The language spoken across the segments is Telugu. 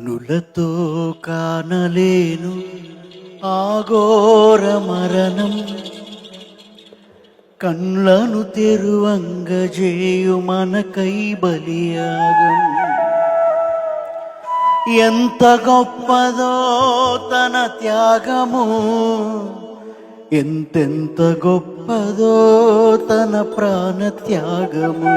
కనులతో కానలేను ఆఘోర మరణం, కళ్ళను తెరువంగజేయు మనకై బలియాగం. ఎంత గొప్పదో తన త్యాగము, ఎంతెంత గొప్పదో తన ప్రాణ త్యాగము.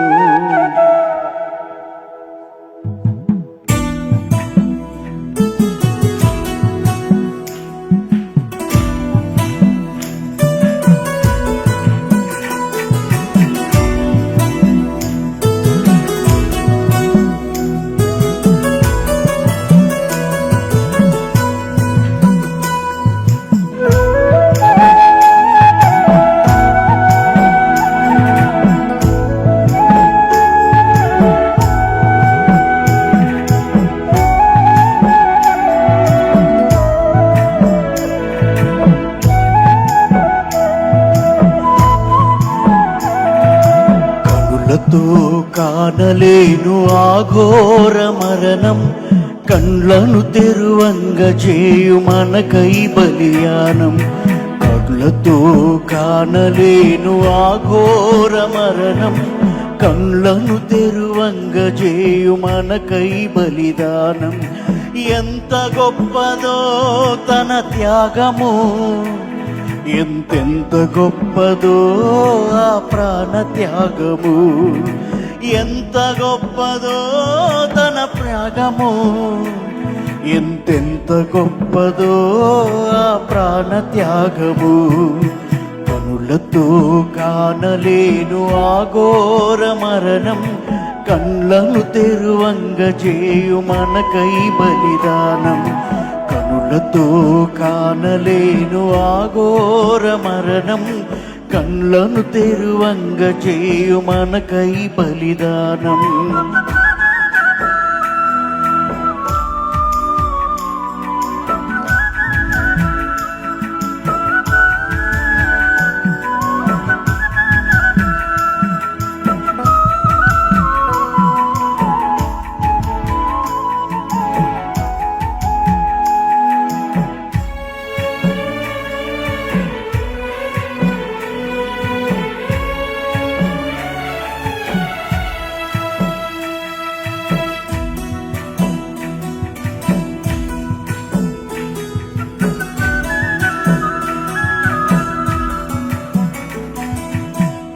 కళ్ళతో కానలేను ఆఘోర మరణం, కళ్ళను తెరువంగజేయు మనకై బలియానం. కళ్ళతో కానలేను ఆఘోర మరణం, కళ్ళను తెరువంగజేయు మనకై బలిదానం. ఎంత గొప్పదో తన త్యాగము, ఎంతెంత గొప్పదో ఆ ప్రాణ త్యాగము. ఎంత గొప్పదో తన త్యాగము, ఎంతెంత గొప్పదో ఆ ప్రాణ త్యాగము. కనులతో కానలేను ఆఘోర మరణం, కళ్ళను తెరువంగజేయు మనకై బలిదానం. కనులతో కానలేను ఆఘోర మరణం, కళ్ళను తెరువంగజేయు మనకై బలిదానం.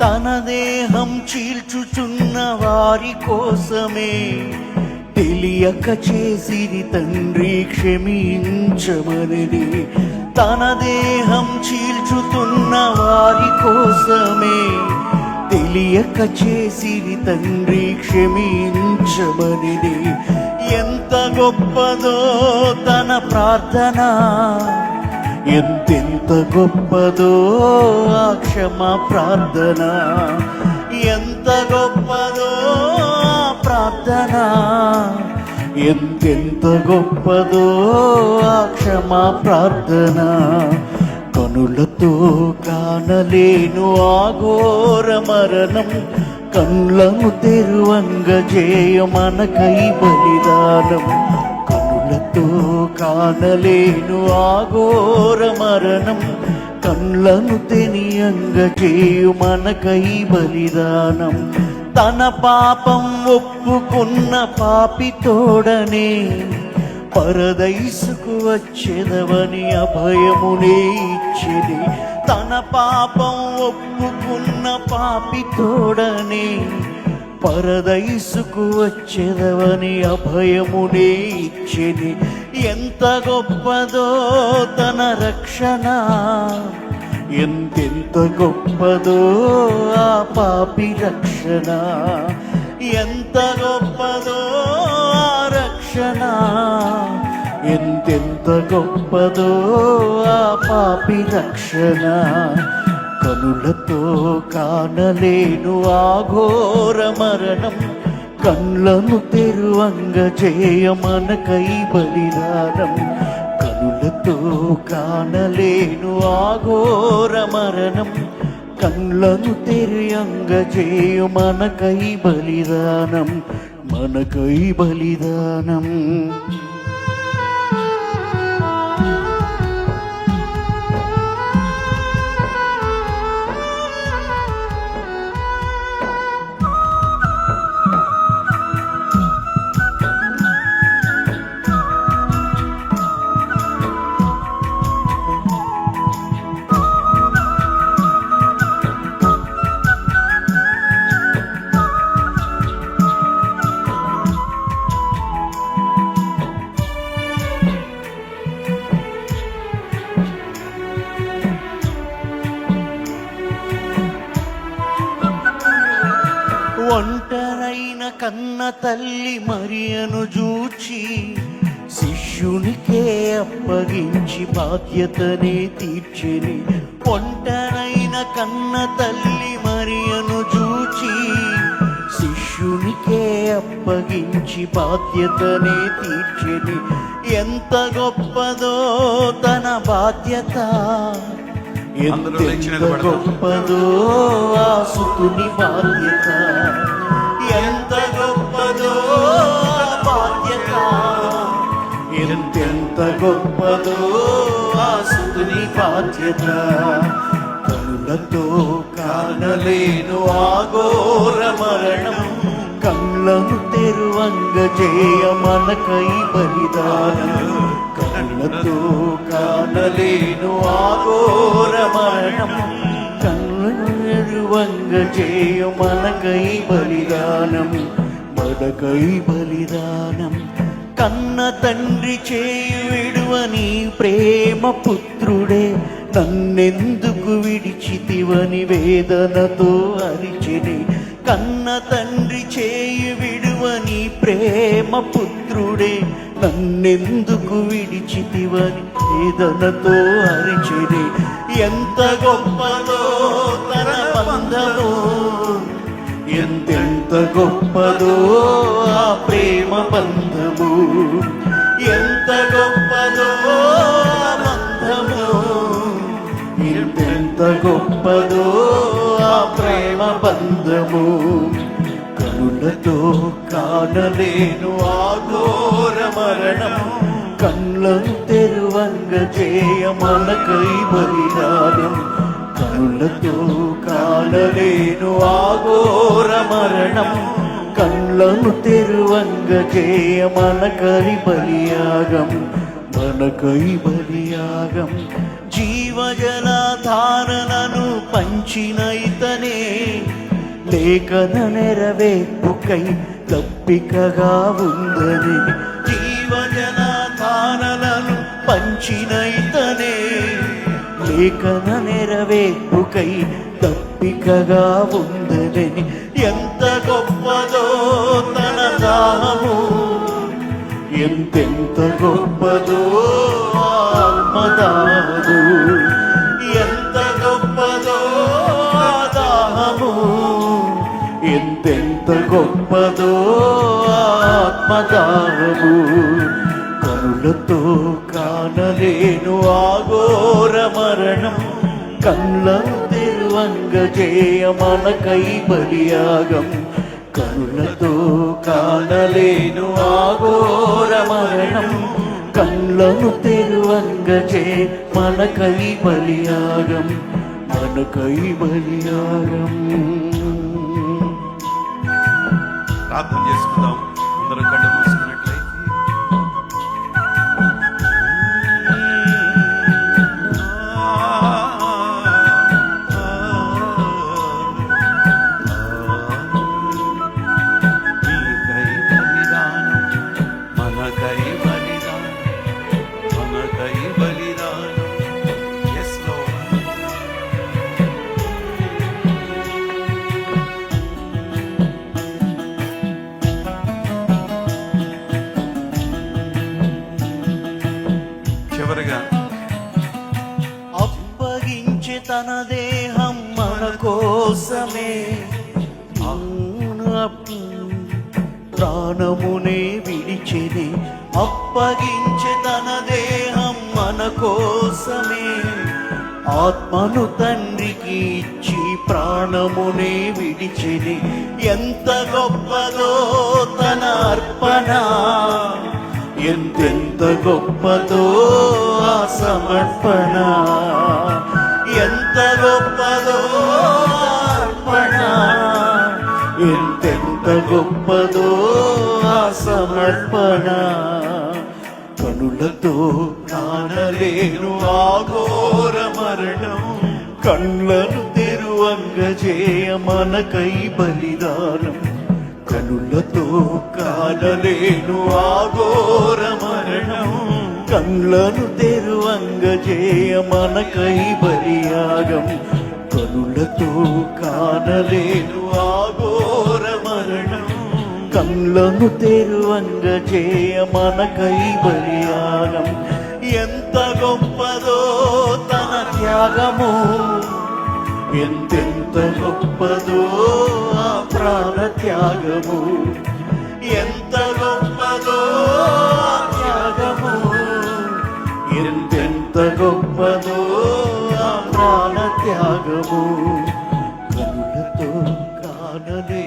తన దేహం చీల్చుచున్న వారి కోసమే తెలియక చేసిరి తండ్రి క్షమించమనిది. తన దేహం చీల్చుతున్న వారి కోసమే తెలియక చేసిరి తండ్రి క్షమించమనిది. ఎంత గొప్పదో తన ప్రార్థన, ఎంతెంత గొప్పదో ఆ క్షమా ప్రార్థన. ఎంత గొప్పదో ఆ ప్రార్థన, ఎంతెంత గొప్పదో ఆ క్షమా ప్రార్థన. కనులతో కానలేను ఆఘోర మరణం, కళ్ళను తెరువంగజేయ మనకై బలిదానం. కనులతో కానలేను ఆఘోర మరణం, కళ్ళను తెనియంగజేయు మనకై బలిదానం. తన పాపం ఒప్పుకున్న పాపితోడనే పరదైసుకు వచ్చెదవని అభయమునే ఇచ్చిది. తన పాపం ఒప్పుకున్న పాపితోడనే పరదైసుకు వచ్చెదవని అభయమునే ఇచ్చిది. ఎంత గొప్పదో తన రక్షణ, ఎంతెంత గొప్పదో ఆ పాపి రక్షణ. ఎంత గొప్పదో ఆ రక్షణ, ఎంతెంత గొప్పదో ఆ పాపి రక్షణ. కనులతో కానలేను ఆఘోర మరణం, కళ్ళను తెరువంగజేయ మనకై బలిదానం. కనులతో కానలేను ఆఘోర మరణం, కళ్ళను తెరువంగజేయ మనకై బలిదానం. మనకై బలిదానం. ఒంటరైన కన్న తల్లి మరియను చూచి శిష్యునికే అప్పగించి బాధ్యతనే తీర్చెని. ఒంటరైన కన్న తల్లి మరియను చూచి శిష్యునికే అప్పగించి బాధ్యతనే తీర్చెని. ఎంత గొప్పదో తన బాధ్యత, ఎంత గొప్పదో ఆ సుతుని బాధ్యత, ఎంత గొప్పదో ఆ బాధ్యత, ఎంతెంత గొప్పదో ఆ సుతుని బాధ్యత. కనులతో కానలేను ఆ ఘోర మరణం, కళ్ళను తెరువంగ చేయ మనకై బలిదానం. కళ్ళతో కానలేను ఆ ఘోర మరణం, కళ్ళను తెరువంగ చేయ మనకై బలిదానం, మనకై బలిదానం. కన్న తండ్రి చేయు విడువని ప్రేమ పుత్రుడే నన్నెందుకు విడిచితివని వేదనతో అరిచెని. కన్న తండ్రి చేయు విడువని ప్రేమ పుత్రుడే నన్నెందుకు విడిచితివని వేదనతో అరిచెని. ఎంత గొప్పదో తన బంధము, ఎంతెంత గొప్పదో ఆ ప్రేమ బంధము, ఎంత గొప్పదో ఆ బంధము, ఎంతెంత గొప్పదో ఆ ప్రేమ బంధము. కనులతో కానలేను ఆ ఘోర మరణం, కళ్ళను తెరువంగ చేయ మనకై బలిదానం. కనులతో కానలేను ఆ ఘోర మరణం, కళ్ళను తెరువంగ చేయ మనకై బలియాగం, మనకై బలియాగం. జీవజలధారలను పంచిన ఇతనే లేఖన నెరవేర్పుకై తప్పికగా ఉందని. జీవజలధారలను పంచిన ఇతనే లేఖన నెరవేర్పుకై తప్పికగా ఉందని. ఎంత గొప్పదో తన దాహము, ఎంతెంత గొప్పదో ఆత్మదాహము, ఎంత గొప్పదో దాహము, ఎంతెంత గొప్పదో ఆత్మదాహము. కనులతో కానలేను ఆ ఘోర మరణం, కళ్ళను తెరువంగ చేయ మనకై బలియాగం. కనులతో కానలేను ఆ ఘోర మరణం, కళ్ళను తెరువంగ చేయ మనకై బలియాగం, మనకై బలియాగం. ప్రార్థన చేసుకుందాం. అందరం కళ్ళు మూసుకున్నట్లయితే అప్పగించి తన దేహం మన కోసమే, ప్రాణమునే విడిచెని. అప్పగించి తన దేహం మన కోసమే, ఆత్మను తండ్రికి ఇచ్చి ప్రాణమునే విడిచెని. ఎంత గొప్పదో తన అర్పణ, ఎంతెంత గొప్పదో ఆ సమర్పణ, ఎంత గొప్పదో అర్పణ, ఎంతెంత గొప్పదో ఆ సమర్పణ. కనులతో కానలేను ఆ ఘోర మరణం, కళ్ళను తెరువంగ చేయ మనకై బలిదానం. కనులతో కానలేను ఆ ఘోర మరణం, కళ్ళను తెరువంగ చేయ మనకై బలియాగం. కనులతో కానలేను ఆ ఘోర మరణం కళ్ళను తెరువంగ చేయ మనకై బలియానం ఎంత గొప్పదో తన త్యాగము ఎంతెంత గొప్పదో ఆ ప్రాణ త్యాగము ఎంత గొప్పదో ఆ త్యాగము ఎంతెంత గొప్పదో ఆ ప్రాణ త్యాగము కనులతో కానలే